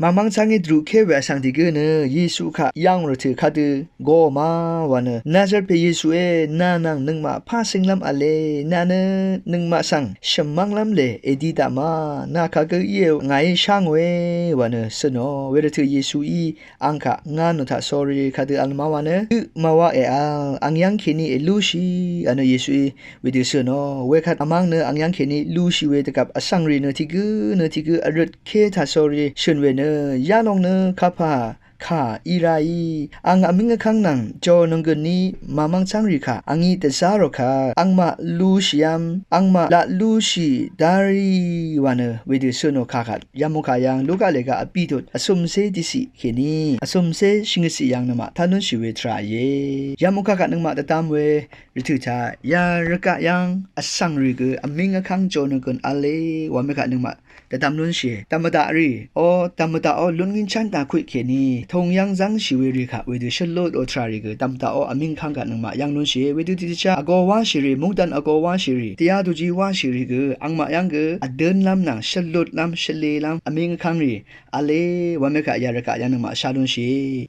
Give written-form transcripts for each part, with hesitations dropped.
มามังสังดรูเคเวสังติกเนเยซูค่ะยังรถือคาดือโกมาวันนาซาเรตเยซูนานังนึงมาพาสิงลำอเลนาเนนึงมาสังชมังลำเลเอดีตามานาคาเกเยวไงช่างเววันสนอเวรถือเยซูอีอังค่ะงานนุทาสอรีคาดืออัลมาวันมาวาอัลอังยังเคนีลูชีอันเยซูเวดิสนอเวคัดอามังเนอังยังเคนีลูชีเวตกับอสังรีเนทิกอรุดเคทาสอรีชนเวเนยาลงเนคาพาข้าอีไรอังอามิงขังนังจอนงกนี้มามังชังริค่ะอังอีเตซาโรค่ะอังมาลูชิยมอังมาละลูชิดารีวันเนเวดิสโนคาขัดยามุขายังลูกาเลกาอปีตุดอสมเซดิสิเขนีอสมเซชิงสิยังนมาทานุนชิเวทราเยยามุขาขัดนึงมาตะตามเวริทุชายารกะยังอสังริกอามิงขังจอนงกันอเลวามิขัดนึงมาแต่ตามลุนเชตามตารีโอตามตาโอลุนกินชันตาคุยเขนีทงยังจังชิเวริค่ะเวดูชลโลดโอทราริกตามตาโออามิงคังกันนึงมายังลุนเชเวดูติชาอโกวาชิริมุกดันอโกวาชิริติยาดูจีวาชิริกอังมายังกอเดินลำนังชลโลดลำชเลลำอามิงคังรีอเลวามิกะยารกะยังนึงมาชาลุนเช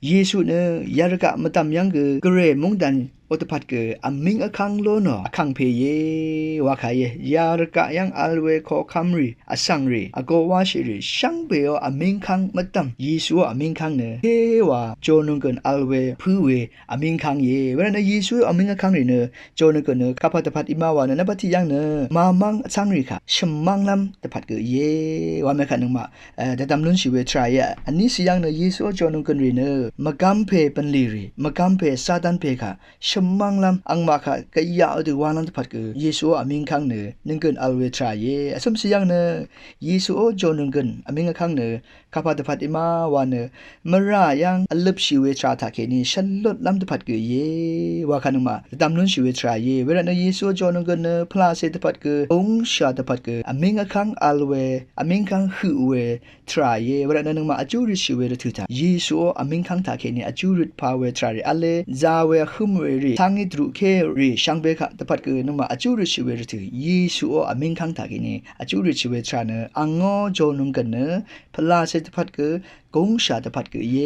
เยซูเนยารกะมตามยังกเรมุกดันโอตพัดเกอมิงอคังโลนออคังเพเยวาคายยารกะยังอัลเวโคคัมรีอสังรีอโกวาชิริช่างเบออมิงคังมตัมเยซูอมิงคังเนเฮวาโจนุงกันอัลเวพูเวอมิงคังเยเวรนเยซูอมิงคังรีเนโจนุงกันเนคาพัตพัดอิมาวานนปฏิยังเนมามังสังรีค่ะชมังลัมตพัดเกเยวาเมคันนึงมาแต่ตำนุนชิเวทรายอันนี้สิยังเนเยซูโจนุงกันรีเนมะกัมเพปันลีรีมะกัมเพซาตันเพค่ะชมังลำอังมาค่ะก็ยาวดูวานันทพัดกือเยซูอามิงคังเนนึงเกินอัลเวทรายสมศรียังเนเยซูโอโจนึงเกินอามิงคังเนข้าพัดพัดอิมาวานเนมรายังอัลลบชีเวทราทาเคนีฉันลดลำทพัดกือเยวาคันมาตามนุนชีเวทรายเวลาเนเยซูโจนึงเกินเนพลาเซตพัดกือองชาตพัดกืออามิงคังอัลเวอามิงคังฮือเวทรายเวลาเนนึงมาอจูริชีเวรทุตาเยซูอามิงคังทาเคนีอจูริพาเวทรายอัลเลซาเวฮุมเวรีทางดรูเครีช่างเบค่ะแต่ปัดเกินมาอจูริชิเวรถือเยซูอามิงคังตากินีอจูริชิเวทราเนอังอโจนุงกันเนพลาเซตปัดเกกงชาตปัดเกเย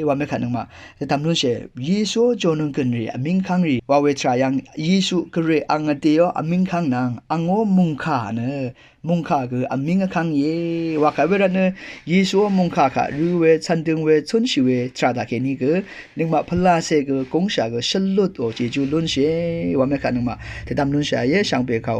วาเมขันนึงมาแต่ทำนู่นเชเยซูโจนุงกันรีอามิงคังรีวาเวทรายังเยซูกเรอังเดียอามิงคังนางอังอมุงคาเนมุงคาคืออามิงคังเยวาคาเวรเนเยซูมุงคาค่ะรูเวชันดึงเวชนชิเวทราตาเกนีคือนึงมาพลาเซกกงชาก็ชลุดโอเจจูลุนเชว่าไม่ขันนึงมาแต่ตามลุนเชยช่างเบเขา